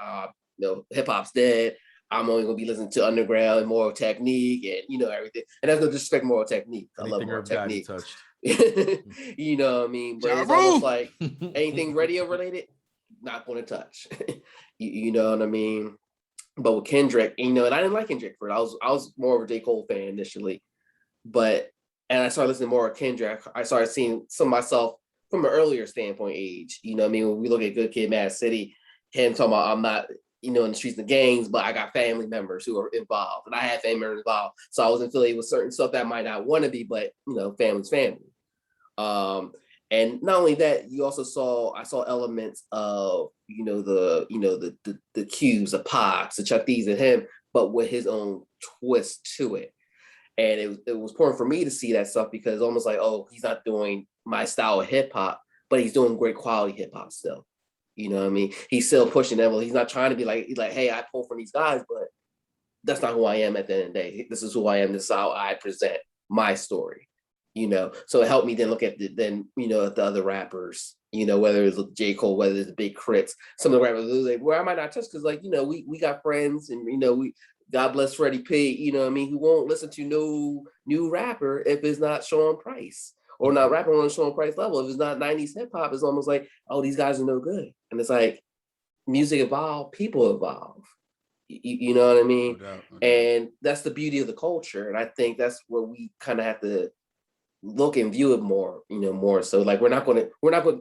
you know, hip hop's dead. I'm only gonna be listening to underground and Moral Technique and, you know, everything. And that's no disrespect Moral Technique. I love Moral Technique. Touched. You know what I mean? But it's almost like anything radio related, not gonna touch. You know what I mean? But with Kendrick, you know, and I didn't like Kendrick for it. I was more of a J. Cole fan initially. And I started listening more of Kendrick. I started seeing some of myself from an earlier standpoint age. You know what I mean? When we look at Good Kid, Mad City, him talking about, I'm not, you know, in the streets of gangs, but I got family members who are involved, and I had family members involved. So I was affiliated with certain stuff that I might not want to be, but, you know, family's family. And not only that, I saw elements of, you know, the Cubes, the Pox, the Chuck D's and him, but with his own twist to it. And it was important for me to see that stuff, because it's almost like, oh, he's not doing my style of hip hop, but he's doing great quality hip hop still. You know what I mean? He's still pushing them. He's not trying to be like, hey, I pull from these guys, but that's not who I am at the end of the day. This is who I am. This is how I present my story. You know, so it helped me then look at at the other rappers, you know, whether it's J. Cole, whether it's the Big Crits, some of the rappers like, where I might not touch, because, like, you know, we got friends, and, you know, God bless Freddie P, you know what I mean, who won't listen to no new rapper if it's not Sean Price, or not rapping on a Sean Price level. If it's not 90s hip hop, it's almost like, oh, these guys are no good. And it's like, music evolve, people evolve. You know what I mean? No doubt. And that's the beauty of the culture. And I think that's where we kind of have to look and view it more, you know, more. So, like, we're not going to,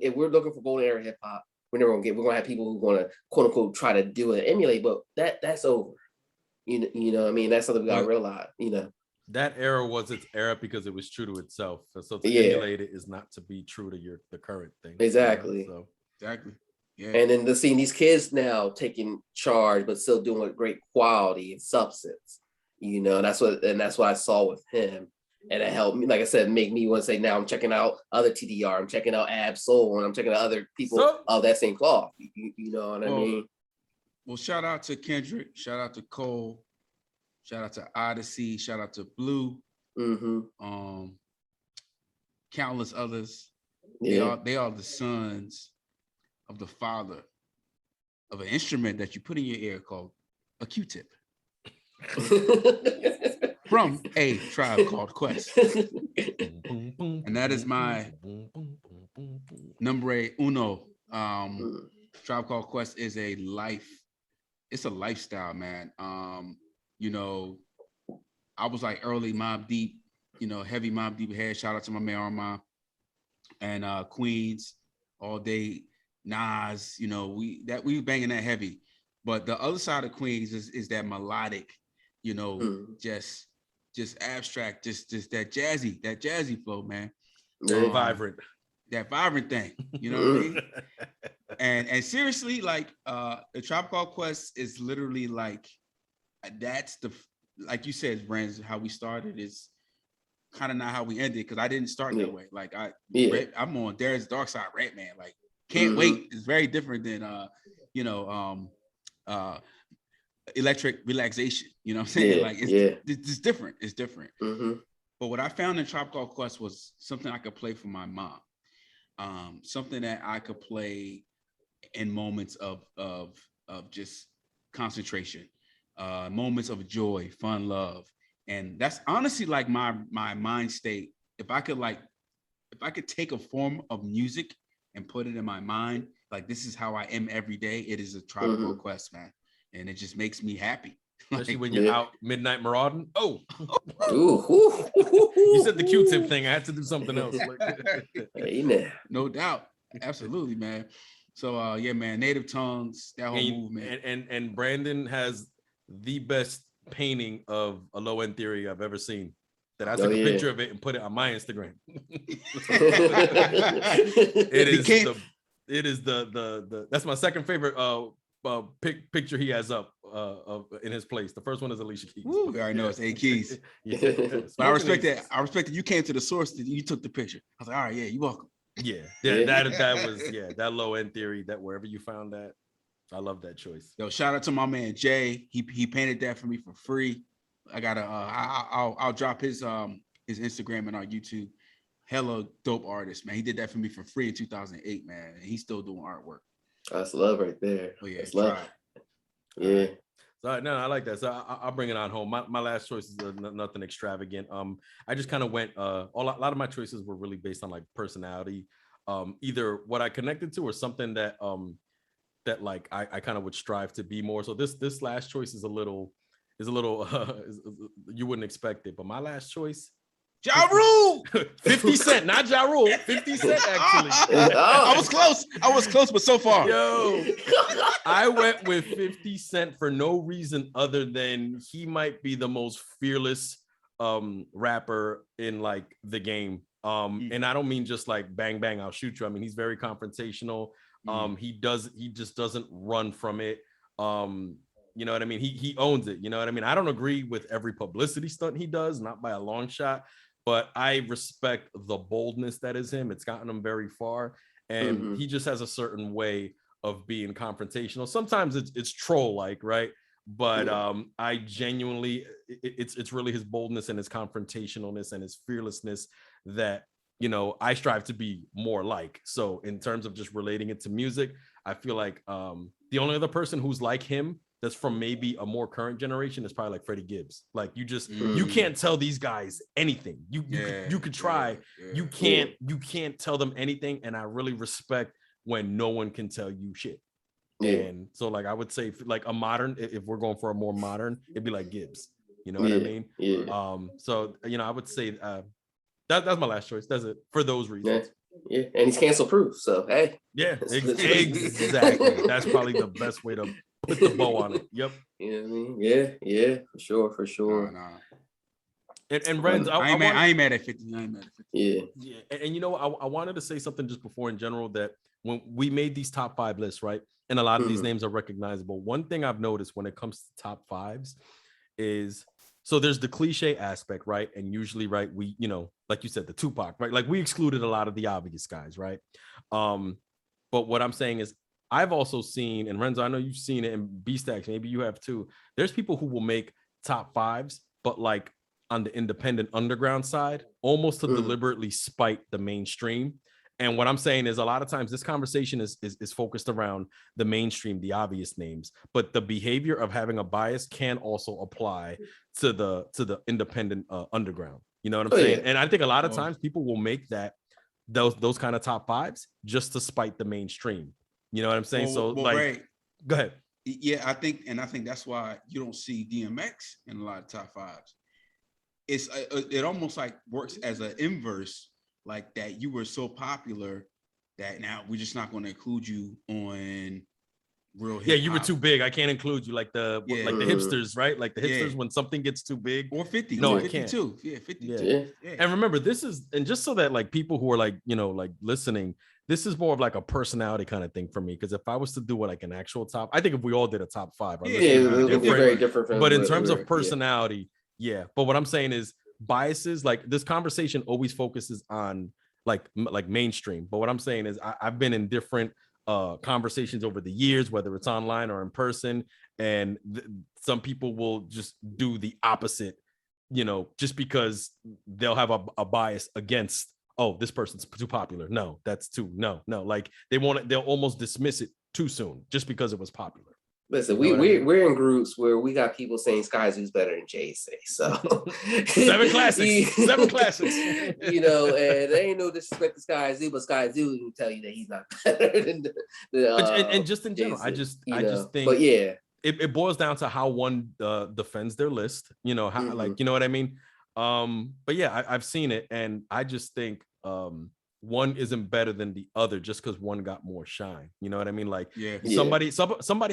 if we're looking for golden era hip hop, we're going to have people who want to, quote unquote, try to do it, emulate, but that's over. You know what I mean? That's something we got to realize, you know. That era was its era because it was true to itself. So to emulate it is not to be true to the current thing. Exactly. You know? So. Exactly. Yeah. And then seeing these kids now taking charge, but still doing with great quality and substance, you know, and that's what I saw with him. And it helped me, like I said, make me want to say, now I'm checking out other TDR, I'm checking out Ab Soul, and I'm checking out other people of that same cloth. You know what I mean? Well, shout out to Kendrick, shout out to Cole, shout out to Odyssey, shout out to Blue, countless others. Yeah. They are the sons of the father of an instrument that you put in your ear called a Q-tip. From a Tribe Called Quest. And that is my number uno. Tribe Called Quest is it's a lifestyle, man. You know, I was like early Mobb Deep, you know, heavy Mobb Deep head. Shout out to my man Armand. And Queens all day, Nas, you know, we banging that heavy. But the other side of Queens is that melodic, you know, just abstract, just that jazzy flow, man. Vibrant. That vibrant thing, you know what I mean? And seriously, like the Tribe Called Quest is literally like, that's like you said, Brands, how we started is kind of not how we ended, because I didn't start that way. Like I'm on Darren's Dark Side Rap, man. Like, can't wait. It's very different than Electric Relaxation. You know what I'm saying? Like it's different. It's different. But what I found in Tribe Called Quest was something I could play for my mom. Something that I could play in moments of just concentration, moments of joy, fun, love. And that's honestly like my mind state. If I could take a form of music and put it in my mind, like, this is how I am every day, it is a Tribe Called Quest, man. And it just makes me happy. Especially when you're out midnight marauding. Oh, you said the Q-tip thing. I had to do something else. Amen. No doubt. Absolutely, man. So yeah, man, Native Tongues, that whole movement. And Brandon has the best painting of a Low End Theory I've ever seen. That I took a picture of it and put it on my Instagram. It is the that's my second favorite picture he has up in his place. The first one is Alicia Keys. Woo, we already know it's A Keys. Yeah. But I respect that. I respect that you came to the source that you took the picture. I was like, all right, yeah, you're welcome. Yeah. That was that low end theory, that wherever you found that. I love that choice. Yo, shout out to my man Jay. He painted that for me for free. I gotta I'll drop his Instagram and our YouTube. Hella dope artist, man. He did that for me for free in 2008, man. And he's still doing artwork. That's love right there. Oh yeah, that's love. Yeah. So no, I like that. So I'll bring it on home. My last choices are nothing extravagant. I just kind of went. A lot of my choices were really based on like personality, either what I connected to or something that that like I kind of would strive to be more. So this last choice is a little you wouldn't expect it, but my last choice. Ja Rule! 50 Cent, not Ja Rule. 50 Cent, actually. I was close, but so far. Yo, I went with 50 Cent for no reason other than he might be the most fearless rapper in like the game. And I don't mean just like bang, bang, I'll shoot you. I mean, he's very confrontational. He just doesn't run from it. You know what I mean? He owns it. You know what I mean? I don't agree with every publicity stunt he does, not by a long shot. But I respect the boldness that is him. It's gotten him very far. And he just has a certain way of being confrontational. Sometimes it's troll-like, right? But I genuinely, it's really his boldness and his confrontationalness and his fearlessness that, you know, I strive to be more like. So in terms of just relating it to music, I feel like the only other person who's like him that's from maybe a more current generation is probably like Freddie Gibbs. Like you just you can't tell these guys anything. You could try. You can't tell them anything. And I really respect when no one can tell you shit. And so like I would say like a modern, if we're going for a more modern, it'd be like Gibbs. You know what I mean? So you know, I would say that's my last choice. That's it for those reasons. Yeah, and he's cancel proof. So hey. Yeah, exactly. That's probably the best way to put the bow on it. Yep. You know what I mean? Yeah, for sure. Nah. And Renz, I ain't mad at 50. I ain't mad at 50. Yeah. And you know, I wanted to say something just before in general that when we made these top 5 lists, right? And a lot of these names are recognizable. One thing I've noticed when it comes to top 5s is, so there's the cliche aspect, right? And usually, right, we, you know, like you said, the Tupac, right? Like we excluded a lot of the obvious guys, right? But what I'm saying is I've also seen, and Renzo, I know you've seen it, and B-Stacks, maybe you have too. There's people who will make top 5s, but like on the independent underground side, almost to deliberately spite the mainstream. And what I'm saying is a lot of times this conversation is focused around the mainstream, the obvious names, but the behavior of having a bias can also apply to the independent underground. You know what I'm saying? Yeah. And I think a lot of times people will make those kind of top 5s just to spite the mainstream. You know what I'm saying? Ray, go ahead. Yeah, I think that's why you don't see DMX in a lot of top 5s. It almost like works as an inverse, like that you were so popular that now we're just not going to include you on real hip-hop. Yeah, you were too big. I can't include you, like the hipsters, right? Like the hipsters when something gets too big. Or 50. No, I 52. Can't. Yeah, 52. Yeah. And remember, this is, and just so that like people who are like, you know, like listening, this is more of like a personality kind of thing for me. Because if I was to do like an actual top, I think if we all did a top 5, it would be very different. But in terms of personality, yeah. But what I'm saying is biases, like this conversation always focuses on like mainstream. But what I'm saying is I've been in different conversations over the years, whether it's online or in person, and some people will just do the opposite, you know, just because they'll have a bias against, oh, this person's too popular. No, that's too no. Like they'll almost dismiss it too soon just because it was popular. Listen, we're in groups where we got people saying Sky Zoo's better than Jay-Z. So 7 classics. You know, and there ain't no disrespect to Sky Zoo, but Sky Zoo will tell you that he's not better than and just in general, I just think, but yeah, it boils down to how one defends their list. You know, how like, you know what I mean? But yeah, I've seen it, and I just think one isn't better than the other just because one got more shine. You know what I mean? Like somebody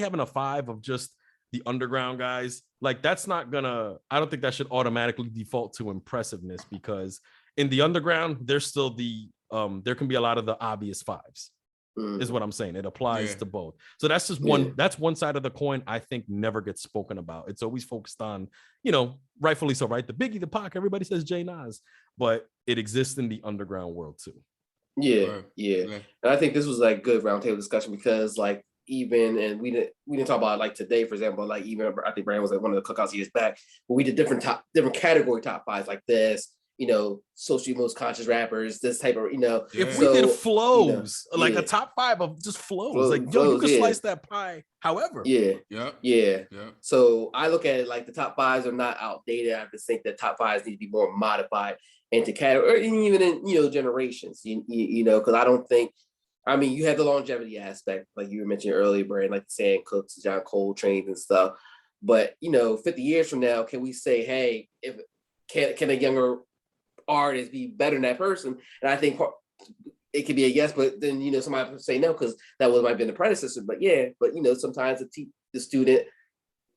having a 5 of just the underground guys, like that's not gonna, I don't think that should automatically default to impressiveness, because in the underground, there's still there can be a lot of the obvious 5s. is what I'm saying. It applies to both. So that's just one, that's one side of the coin I think never gets spoken about. It's always focused on, you know, rightfully so, right? The Biggie, the Pac, everybody says Jay Nas, but it exists in the underground world too. Yeah. And I think this was like good roundtable discussion because like even, and we didn't talk about like today, for example, like even I think Brandon was like one of the cookouts years back, but we did different category top fives like this, you know, socially most conscious rappers, this type of, you know. If we did flows, you know, like a top five of just flows, like yo, you could slice that pie however. So I look at it like the top fives are not outdated. I just think that top fives need to be more modified into category, or even in, you know, generations, you know, because I don't think, I mean, you have the longevity aspect, like you were mentioning earlier, Brian, like the Sam Cooks, John Coltrane and stuff. But, you know, 50 years from now, can we say, hey, if can a younger artist be better than that person? And I think it could be a yes, but then, you know, somebody would say no, because that might have been the predecessor. But you know, sometimes the student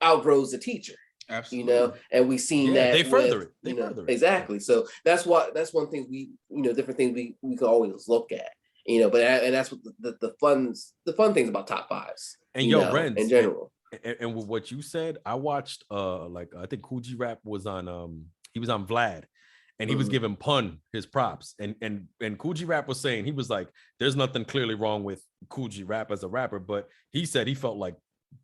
outgrows the teacher. Absolutely. You know, and we've seen that they further it. They further it. Exactly. So that's one thing we, you know, different things we can always look at. You know, and that's what the fun things about top fives. And yo, Renz, in general. And with what you said, I watched like I think Cool G Rap was on he was on Vlad, and he was giving Pun his props, and Cool G Rap was saying, he was like, there's nothing clearly wrong with Cool G Rap as a rapper, but he said he felt like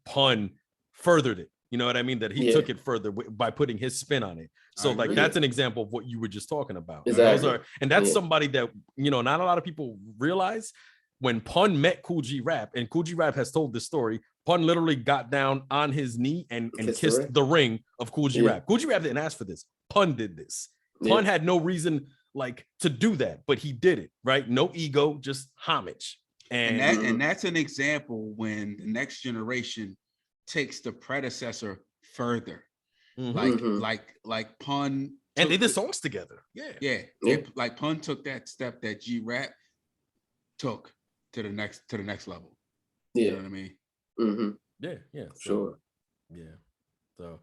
Pun furthered it. You know what I mean? That he took it further by putting his spin on it. So like that's an example of what you were just talking about. Exactly. And that's somebody that, you know, not a lot of people realize. When Pun met Cool G Rap, and Cool G Rap has told this story, Pun literally got down on his knee and kissed the ring of Cool G Rap. Cool G Rap didn't ask for this. Pun did this. Pun had no reason like to do that, but he did it, right? No ego, just homage. And that's an example when the next generation takes the predecessor further. Like Pun, and they did songs together. Like Pun took that step that G Rap took to the next level. You know what I mean? Yeah, sure. So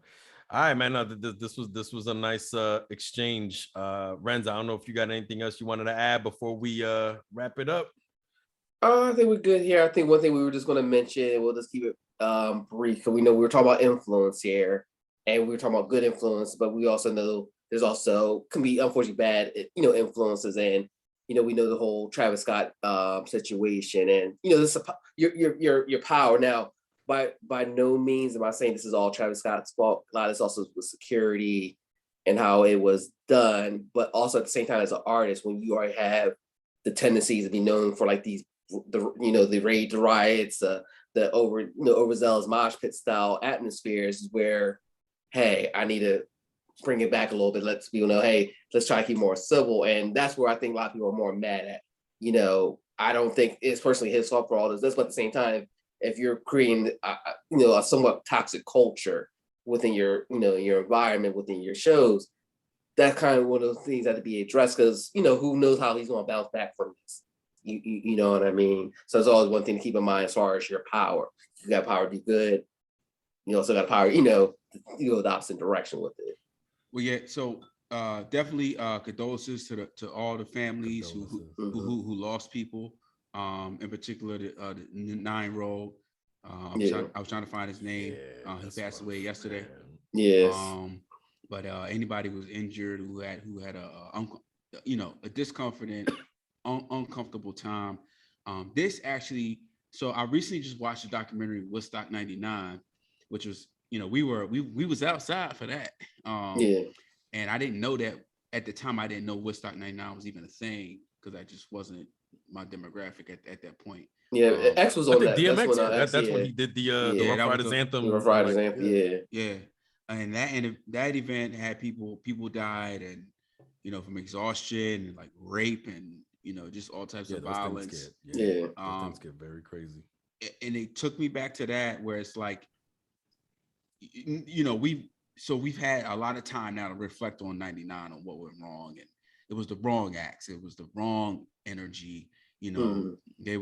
all right, man. This was a nice exchange. Renz, I don't know if you got anything else you wanted to add before we wrap it up. I think we're good here. I think one thing we were just going to mention, we'll just keep it brief, because we know we were talking about influence here, and we were talking about good influence, but we also know there's also can be unfortunately bad, you know, influences, and you know, we know the whole Travis Scott situation, and you know, this your power. Now, by no means am I saying this is all Travis Scott's fault. A lot of this also with security and how it was done, but also at the same time, as an artist, when you already have the tendencies to be known for like these, the raid, the riots, the overzealous mosh pit style atmospheres, is where, hey, I need to bring it back a little bit. Let people know, hey, let's try to keep more civil. And that's where I think a lot of people are more mad at. You know, I don't think it's personally his fault for all this, but at the same time, if you're creating, a somewhat toxic culture within your, your environment, within your shows, that's kind of one of those things that have to be addressed, because, who knows how he's going to bounce back from this. You know what I mean? So it's always one thing to keep in mind as far as your power. You got power to do good. You also got power, to go the opposite direction with it. Well, yeah. So definitely condolences to all the families who lost people. In particular, the 9-year-old. I was trying to find his name. He passed away yesterday. Yes. But anybody who was injured, who had a discomfort and uncomfortable time. This actually, so I recently just watched a documentary, Woodstock '99, which was, we was outside for that. And I didn't know that at the time. I didn't know Woodstock '99 was even a thing, because that just wasn't my demographic at that point. Yeah, X was on that. DMX, that's when he did the Rough Riders anthem. Rough Riders anthem, yeah. And that event had people died, and from exhaustion and like rape and just all types of violence. Those things get very crazy. And it took me back to that, where it's like, we've had a lot of time now to reflect on '99, on what went wrong, and it was the wrong acts, it was the wrong energy. They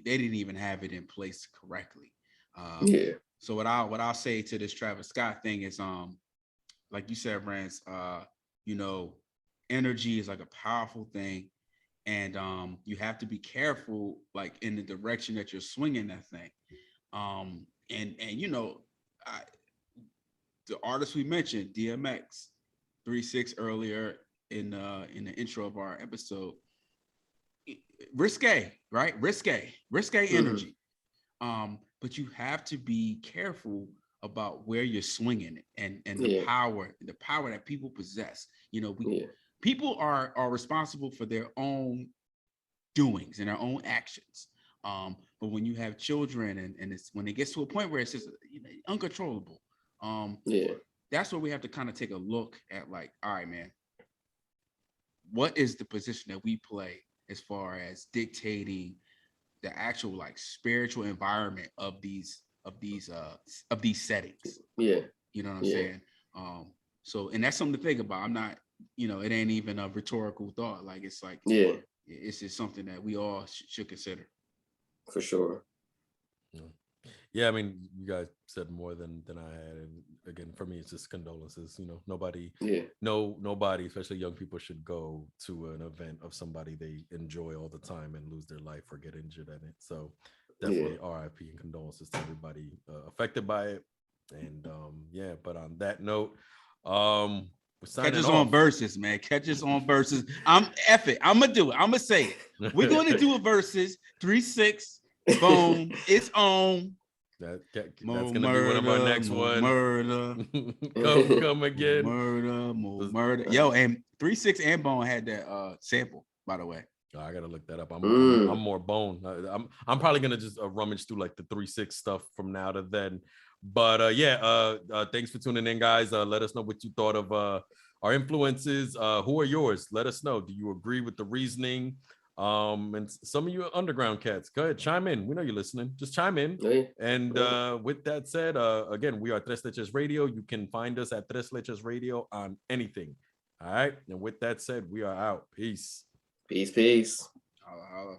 didn't even have it in place correctly. So what I'll say to this Travis Scott thing is, like you said, Rance, energy is like a powerful thing, and you have to be careful, like in the direction that you're swinging that thing. And you know, the artists we mentioned, DMX, 3-6 earlier in the intro of our episode, risque, right? Risque energy. But you have to be careful about where you're swinging it, and the power that people possess. You know, people are responsible for their own doings and their own actions. But when you have children and it's when it gets to a point where it's just uncontrollable, that's where we have to kind of take a look at, like, all right, man, what is the position that we play as far as dictating the actual like spiritual environment of these settings? You know what I'm saying? So, and that's something to think about. I'm not, it ain't even a rhetorical thought. Like, it's like, it's just something that we all should consider. For sure. Yeah, I mean, you guys said more than I had, and again, for me, it's just condolences. Nobody, nobody, especially young people, should go to an event of somebody they enjoy all the time and lose their life or get injured at it. So, definitely RIP and condolences to everybody affected by it. And but on that note, catch us on Versus, man. Catch us on Versus. I'm gonna do it. I'm gonna say it. We're gonna do a Versus 3-6. Boom. It's on. That's gonna be one of our next one. Murder. come again. Murder. Yo, and 3-6 and Bone had that sample, by the way. Oh, I gotta look that up. I'm more Bone. I'm probably gonna just rummage through like the 3-6 stuff from now to then. But thanks for tuning in, guys. Let us know what you thought of our influences. Who are yours? Let us know. Do you agree with the reasoning? And some of you underground cats, go ahead, chime in. We know you're listening. Just chime in. And with that said, again, we are Tres Leches Radio. You can find us at Tres Leches Radio on anything. All right. And with that said, we are out. Peace. Peace. Holla, holla.